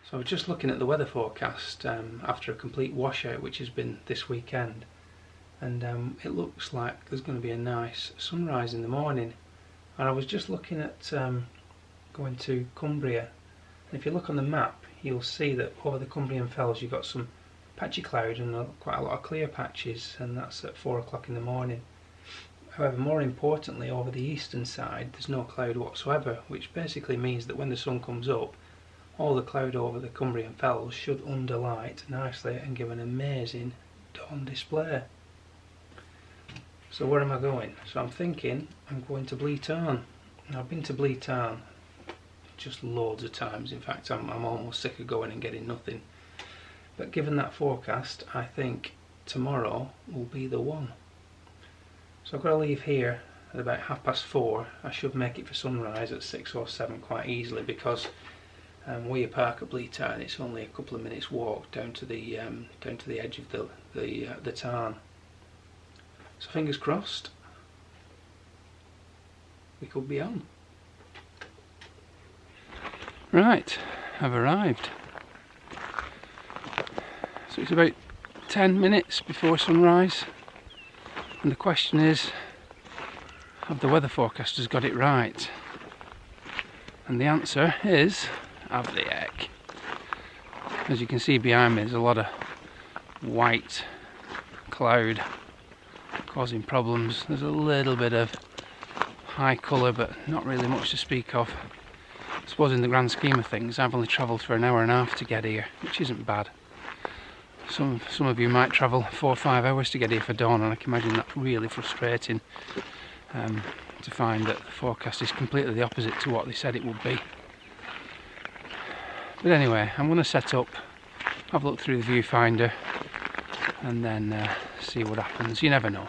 So I was just looking at the weather forecast after a complete washout, which has been this weekend, and it looks like there's going to be a nice sunrise in the morning. And I was just looking at going to Cumbria, and if you look on the map you'll see that over the Cumbrian Fells you've got some patchy cloud and quite a lot of clear patches, and that's at 4 o'clock in the morning. However, more importantly, over the eastern side there's no cloud whatsoever, which basically means that when the sun comes up, all the cloud over the Cumbrian Fells should underlight nicely and give an amazing dawn display. So where am I going? So I'm thinking I'm going to Blea Tarn. Now, I've been to Blea Tarn just loads of times. In fact, I'm almost sick of going and getting nothing. But given that forecast, I think tomorrow will be the one. So I've got to leave here at about 4:30. I should make it for sunrise at 6 or 7 quite easily, because where you park at Blea Tarn, it's only a couple of minutes walk down to the edge of the tarn. So fingers crossed, we could be on. Right, I've arrived. So it's about 10 minutes before sunrise, and the question is, have the weather forecasters got it right? And the answer is, have the heck. As you can see behind me, there's a lot of white cloud causing problems. There's a little bit of high colour, but not really much to speak of. I suppose in the grand scheme of things, I've only travelled for an hour and a half to get here, which isn't bad. Some of you might travel 4 or 5 hours to get here for dawn, and I can imagine that's really frustrating to find that the forecast is completely the opposite to what they said it would be. But anyway, I'm going to set up, have a look through the viewfinder, and then see what happens. You never know.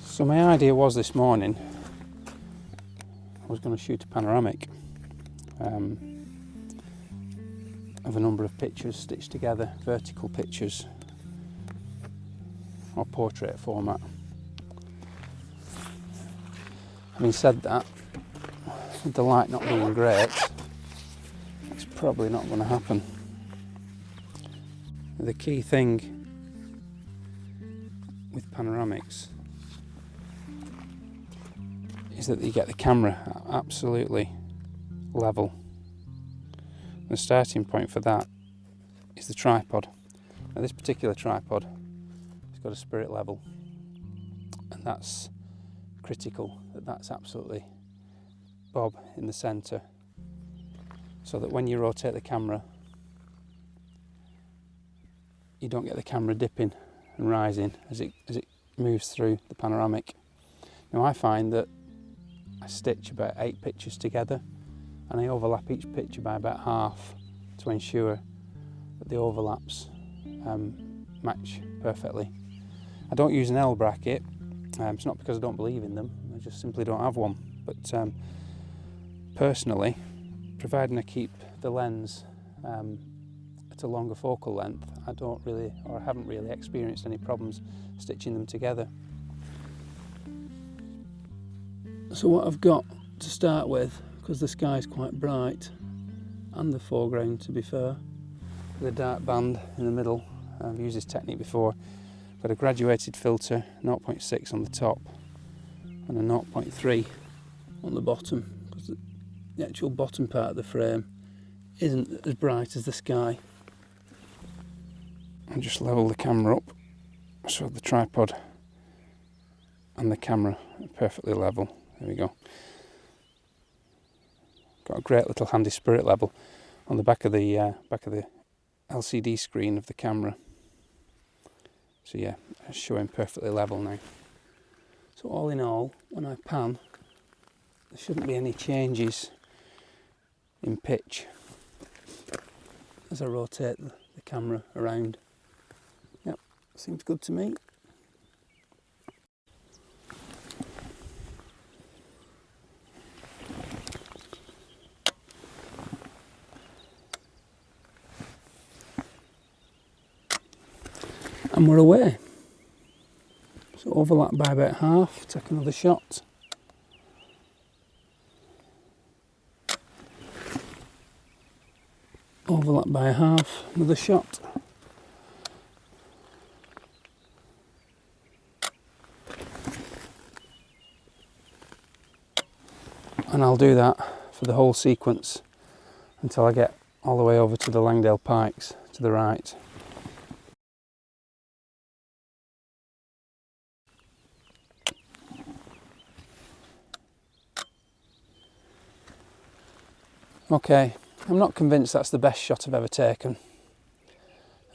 So my idea was this morning, I was going to shoot a panoramic of a number of pictures stitched together, vertical pictures, or portrait format. Having said that, with the light not being great, it's probably not going to happen. The key thing with panoramics is that you get the camera absolutely level. The starting point for that is the tripod. Now, this particular tripod has got a spirit level, and that's critical, that's absolutely bob in the centre, so that when you rotate the camera you don't get the camera dipping and rising as it moves through the panoramic. Now, I find that I stitch about 8 pictures together, and I overlap each picture by about half to ensure that the overlaps match perfectly. I don't use an L bracket. It's not because I don't believe in them, I just simply don't have one. But personally, providing I keep the lens at a longer focal length, I haven't really experienced any problems stitching them together. So what I've got to start with, because the sky is quite bright, and the foreground to be fair, with a dark band in the middle, I've used this technique before. I've got a graduated filter, 0.6 on the top and a 0.3 on the bottom, because the actual bottom part of the frame isn't as bright as the sky. And just level the camera up so the tripod and the camera are perfectly level. There we go. Got a great little handy spirit level on the back of the LCD screen of the camera. So yeah, it's showing perfectly level now. So all in all, when I pan, there shouldn't be any changes in pitch as I rotate the camera around. Yep, seems good to me. And we're away. So overlap by about half, take another shot. overlap by a half, another shot. And I'll do that for the whole sequence until I get all the way over to the Langdale Pikes to the right. Okay, I'm not convinced that's the best shot I've ever taken,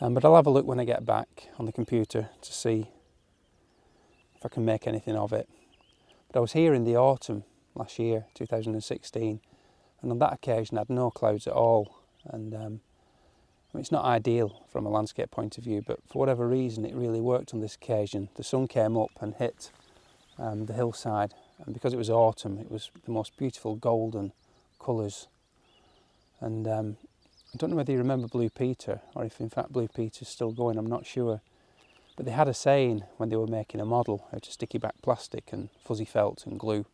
but I'll have a look when I get back on the computer to see if I can make anything of it. But I was here in the autumn last year, 2016, and on that occasion I had no clouds at all, and I mean, it's not ideal from a landscape point of view, but for whatever reason it really worked on this occasion. The sun came up and hit the hillside, and because it was autumn it was the most beautiful golden colours. And I don't know whether you remember Blue Peter, or if in fact Blue Peter's still going, I'm not sure. But they had a saying when they were making a model how to sticky back plastic and fuzzy felt and glue.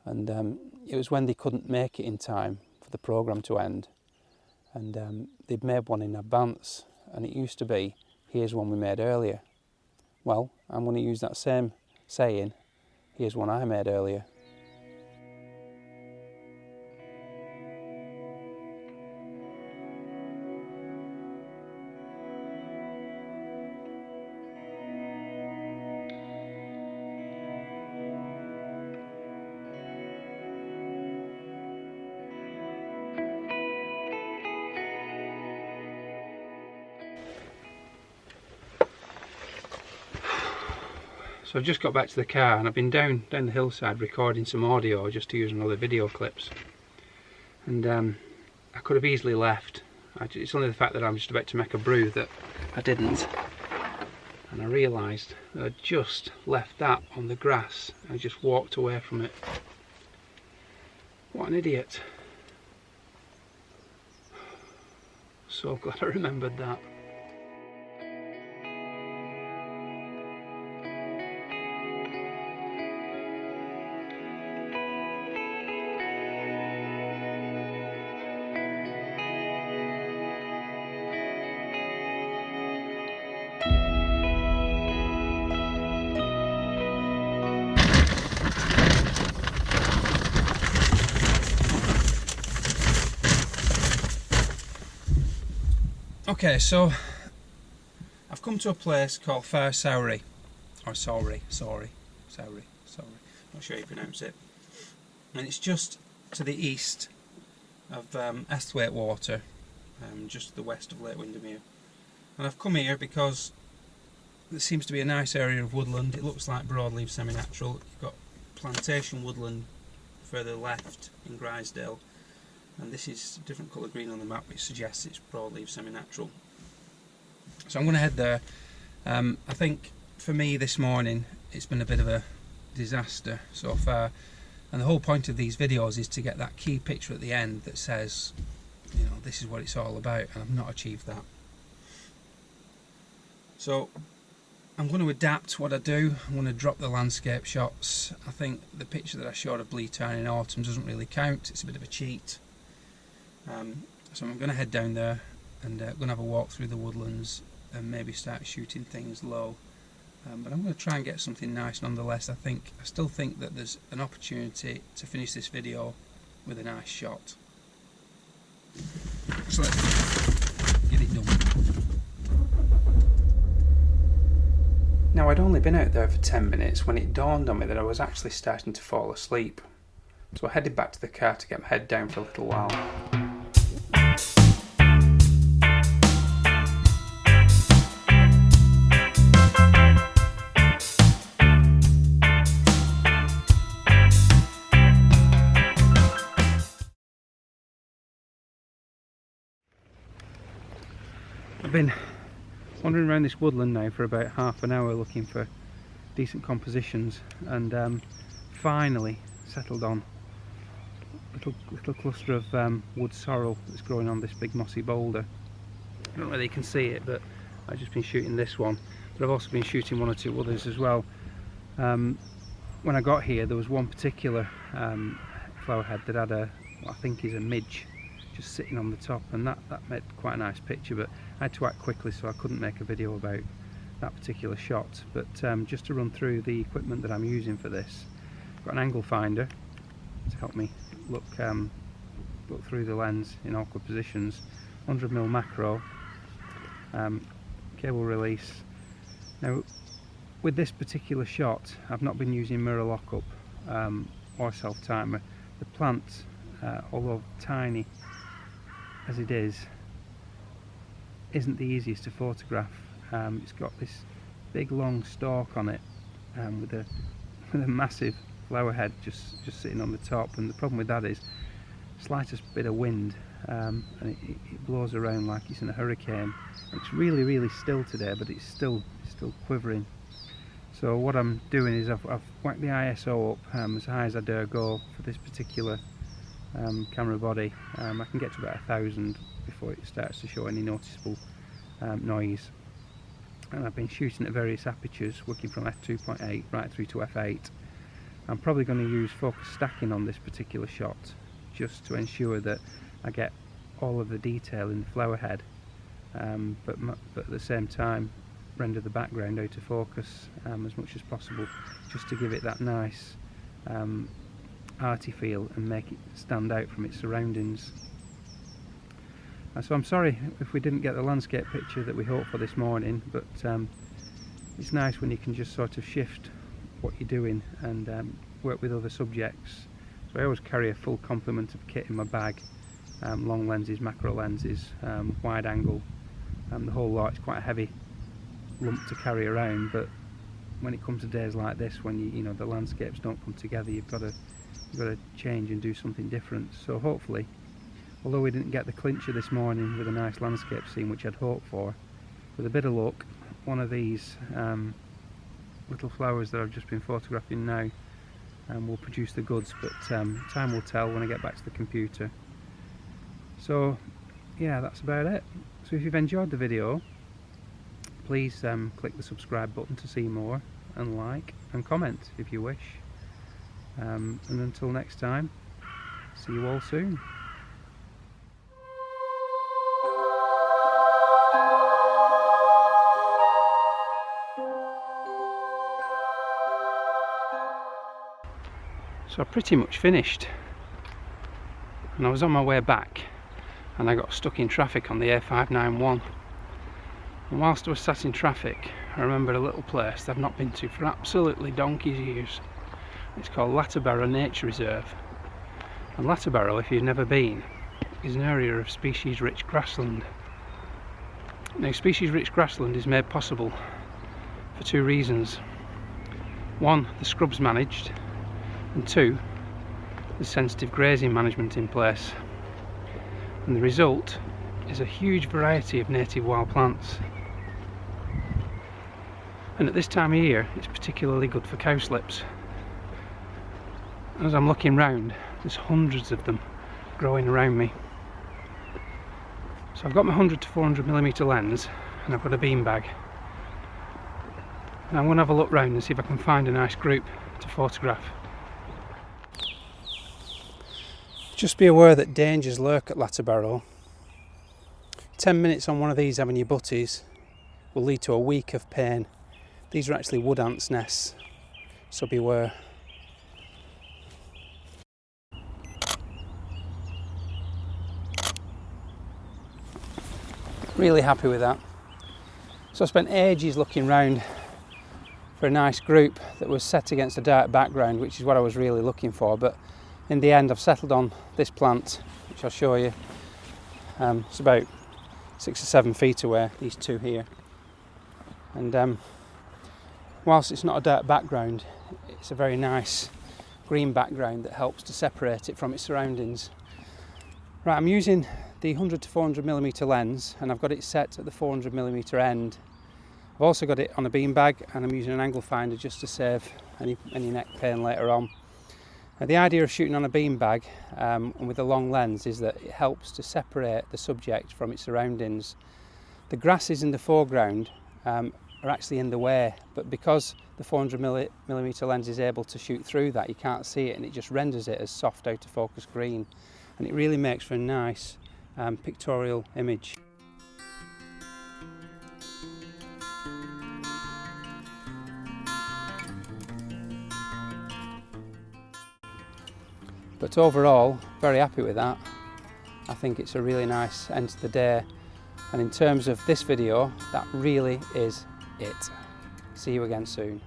And it was when they couldn't make it in time for the programme to end. And they'd made one in advance, and it used to be, here's one we made earlier. Well, I'm going to use that same saying, here's one I made earlier. So I've just got back to the car and I've been down the hillside recording some audio just to use on other video clips. And I could have easily left. It's only the fact that I'm just about to make a brew that I didn't. And I realised that I'd just left that on the grass. I just walked away from it. What an idiot. So glad I remembered that. Okay, so I've come to a place called Fair Sowry, or Sowry, not sure how you pronounce it, and it's just to the east of Esthwaite Water, just to the west of Lake Windermere. And I've come here because there seems to be a nice area of woodland. It looks like broadleaf semi-natural. You've got plantation woodland further left in Grisdale. And this is a different colour green on the map, which suggests it's broadleaf semi-natural. So I'm going to head there. I think for me this morning it's been a bit of a disaster so far, and the whole point of these videos is to get that key picture at the end that says, you know, this is what it's all about, and I've not achieved that. So I'm going to adapt what I do. I'm going to drop the landscape shots. I think the picture that I showed of Blea Tarn in autumn doesn't really count. It's a bit of a cheat. So I'm going to head down there and going to have a walk through the woodlands and maybe start shooting things low. But I'm going to try and get something nice nonetheless. I still think that there's an opportunity to finish this video with a nice shot. So let's get it done. Now, I'd only been out there for 10 minutes when it dawned on me that I was actually starting to fall asleep. So I headed back to the car to get my head down for a little while. I've been wandering around this woodland now for about half an hour looking for decent compositions, and finally settled on a little cluster of wood sorrel that's growing on this big mossy boulder. I don't know whether you can see it, but I've just been shooting this one, but I've also been shooting one or two others as well. When I got here there was one particular flower head that had what I think is a midge just sitting on the top, and that made quite a nice picture, but I had to act quickly so I couldn't make a video about that particular shot. But just to run through the equipment that I'm using for this, I've got an angle finder to help me look through the lens in awkward positions, 100mm macro, cable release. Now with this particular shot I've not been using mirror lockup or self-timer. The plant, although tiny as it is, isn't the easiest to photograph. It's got this big long stalk on it with a massive flower head just sitting on the top, and the problem with that is slightest bit of wind and it blows around like it's in a hurricane. It's really still today, but it's still quivering. So what I'm doing is I've whacked the ISO up as high as I dare go for this particular camera body. I can get to about 1000 before it starts to show any noticeable noise, and I've been shooting at various apertures, working from f2.8 right through to f8. I'm probably going to use focus stacking on this particular shot just to ensure that I get all of the detail in the flower head, but at the same time render the background out of focus as much as possible, just to give it that nice arty feel and make it stand out from its surroundings. So I'm sorry if we didn't get the landscape picture that we hoped for this morning, but it's nice when you can just sort of shift what you're doing and work with other subjects. So I always carry a full complement of kit in my bag, long lenses, macro lenses, wide angle, the whole lot. It's quite a heavy lump to carry around, but when it comes to days like this, when you know the landscapes don't come together, you've got to change and do something different. So hopefully, although we didn't get the clincher this morning with a nice landscape scene which I'd hoped for, with a bit of luck one of these little flowers that I've just been photographing now will produce the goods, but time will tell when I get back to the computer. So yeah, that's about it. So if you've enjoyed the video, please click the subscribe button to see more, and like and comment if you wish, and until next time, see you all soon. So I pretty much finished, and I was on my way back and I got stuck in traffic on the A591, and whilst I was sat in traffic I remembered a little place that I've not been to for absolutely donkey's years. It's called Latterbarrow Nature Reserve, and Latterbarrow, if you've never been, is an area of species rich grassland. Now species rich grassland is made possible for two reasons. One, the scrub's managed, and two, there's sensitive grazing management in place, and the result is a huge variety of native wild plants. And at this time of year it's particularly good for cowslips. As I'm looking round, there's hundreds of them growing around me. So I've got my 100 to 400mm lens and I've got a beanbag, and I'm going to have a look round and see if I can find a nice group to photograph. Just be aware that dangers lurk at Latterbarrow. 10 minutes on one of these having your butties will lead to a week of pain. These are actually wood ants' nests, so beware. Really happy with that. So I spent ages looking round for a nice group that was set against a dark background, which is what I was really looking for, but in the end I've settled on this plant, which I'll show you. It's about 6 or 7 feet away, these two here, and whilst it's not a dark background, it's a very nice green background that helps to separate it from its surroundings. Right, I'm using the 100 to 400mm lens, and I've got it set at the 400mm end. I've also got it on a beanbag, and I'm using an angle finder just to save any neck pain later on. Now, the idea of shooting on a beanbag and with a long lens is that it helps to separate the subject from its surroundings. The grasses in the foreground are actually in the way, but because the 400mm lens is able to shoot through that, you can't see it, and it just renders it as soft out of focus green. and it really makes for a nice pictorial image. But overall, very happy with that. I think it's a really nice end to the day, and in terms of this video, that really is it. See you again soon.